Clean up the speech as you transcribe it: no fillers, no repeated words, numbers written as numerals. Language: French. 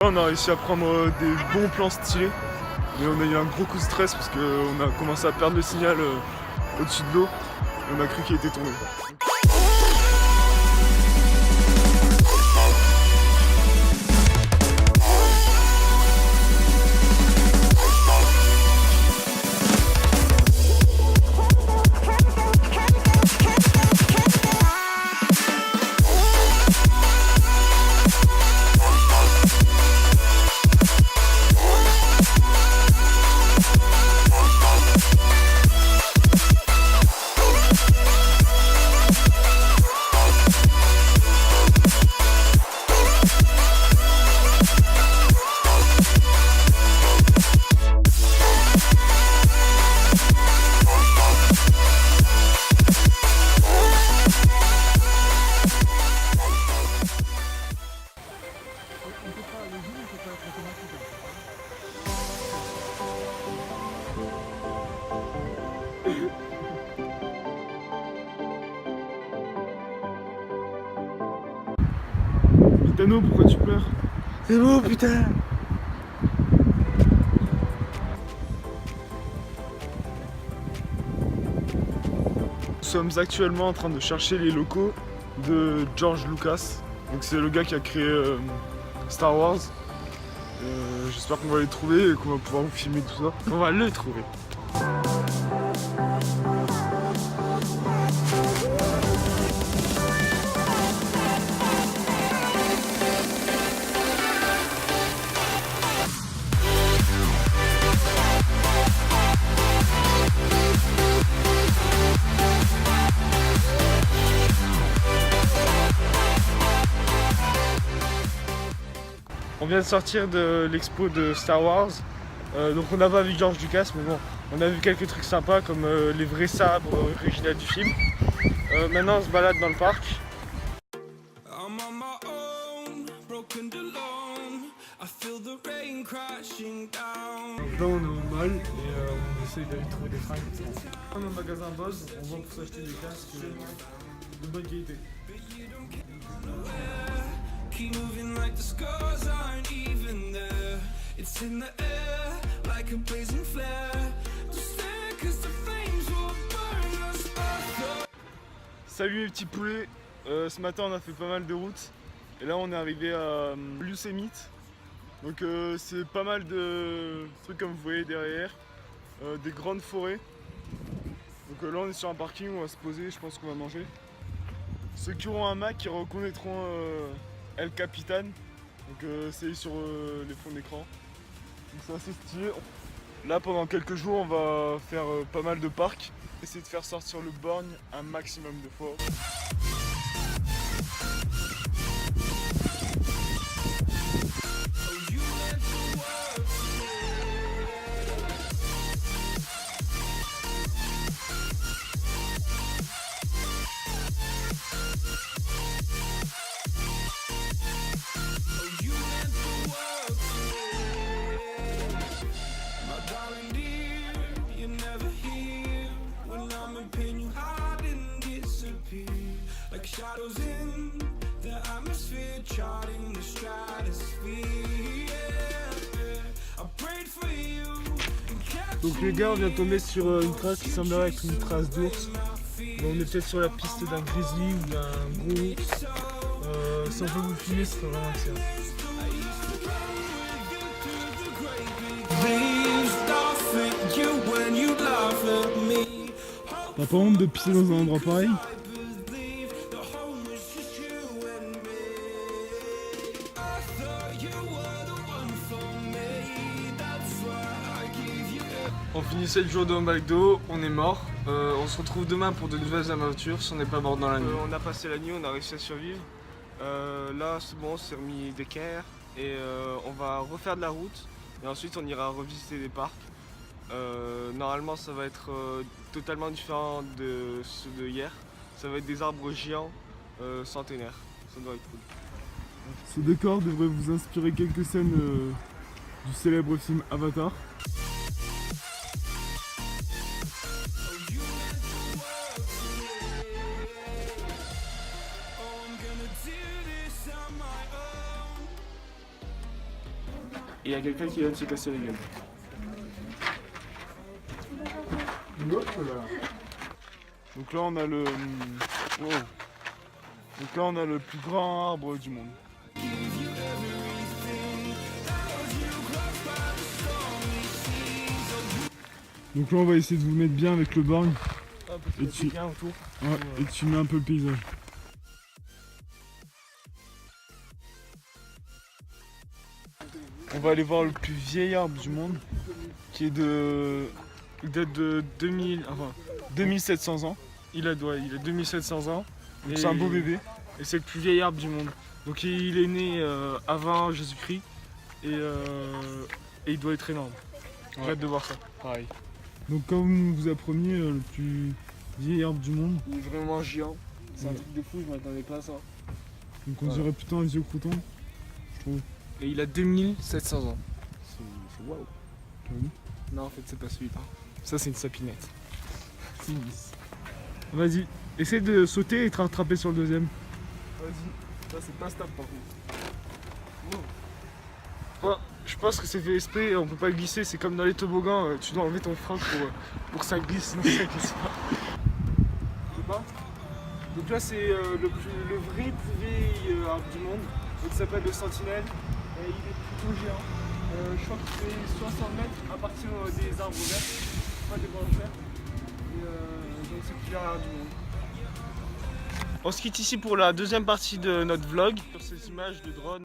On a réussi à prendre des bons plans stylés, mais on a eu un gros coup de stress parce qu'on a commencé à perdre le signal au-dessus de l'eau et on a cru qu'il était tombé. Tano, pourquoi tu pleures? C'est beau, putain. Nous sommes actuellement en train de chercher les locaux de George Lucas. Donc c'est le gars qui a créé Star Wars. J'espère qu'on va les trouver et qu'on va pouvoir vous filmer tout ça. On va le trouver. On vient de sortir de l'expo de Star Wars, donc on n'a pas vu George Lucas, mais bon, on a vu quelques trucs sympas comme les vrais sabres originaux du film. Maintenant on se balade dans le parc. Là on est au mall et on essaye d'aller trouver des fringues. On est au magasin Bose, on va pour s'acheter des casques de bonne qualité. Keep moving like the scars aren't even there. It's in the air like a blazing flare. Just stare 'cause the flames will burn us up. Salut les petits poulets, ce matin on a fait pas mal de routes et là on est arrivé à Yosemite. Donc c'est pas mal de trucs comme vous voyez derrière, des grandes forêts. Donc là on est sur un parking, on va se poser, je pense qu'on va manger. Ceux qui auront un Mac qui reconnaîtront El Capitan, donc c'est sur les fonds d'écran, donc c'est assez stylé. Là pendant quelques jours on va faire pas mal de parcs, essayer de faire sortir le borgne un maximum de fois. Shadows in the atmosphere, charting the stratosphere. I prayed for you. Donc les gars, on vient de tomber sur une trace qui semblerait être une trace d'ours. On est peut-être sur la piste d'un grizzly ou d'un gros ours. Si on peut vous filmer, ce serait vraiment excellent. T'as pas honte de pisser dans un endroit pareil? On finissait le jour de McDo, on est mort. On se retrouve demain pour de nouvelles aventures si on n'est pas mort dans la nuit. On a passé la nuit, on a réussi à survivre. Là c'est bon, on s'est remis d'équerre et on va refaire de la route et ensuite on ira revisiter des parcs. Normalement ça va être totalement différent de ceux de hier. Ça va être des arbres géants centenaires. Ça doit être cool. Ce décor devrait vous inspirer quelques scènes du célèbre film Avatar. Et il y a quelqu'un qui vient de se casser la gueule. Donc là on a le... wow. Donc là on a le plus grand arbre du monde. Donc là on va essayer de vous mettre bien avec le borgne. Et tu viens autour. Ouais, et tu mets un peu le paysage. On va aller voir le plus vieil arbre du monde, qui est de... Il date de 2700 ans. Il a 2700 ans. Donc c'est un beau bébé. Et c'est le plus vieil arbre du monde. Donc il est né avant Jésus-Christ. Et il doit être énorme. J'ai hâte de voir ça. Pareil. Donc comme vous a promis, le plus vieil arbre du monde. Il est vraiment géant. C'est un truc de fou, je m'attendais pas à ça. Donc on dirait plutôt un vieux crouton, je trouve. Et il a 2700 ans. C'est waouh. Non, en fait, c'est pas celui-là. Ça, c'est une sapinette. Vas-y, essaye de sauter et te rattraper sur le deuxième. Vas-y. Ça, c'est pas stable par contre. Ouais, je pense que c'est fait exprès, on peut pas glisser, c'est comme dans les toboggans, tu dois enlever ton frein pour que ça glisse, sinon ça glisse pas. Je sais pas. Donc là, c'est le vrai plus vieil arbre du monde. Donc, il s'appelle le Sentinelle. Et il est plutôt géant. Je crois qu'il fait 60 mètres à partir des arbres verts, pas des branches vertes. Et donc c'est le plus vieil arbre du monde. On se quitte ici pour la deuxième partie de notre vlog sur ces images de drone.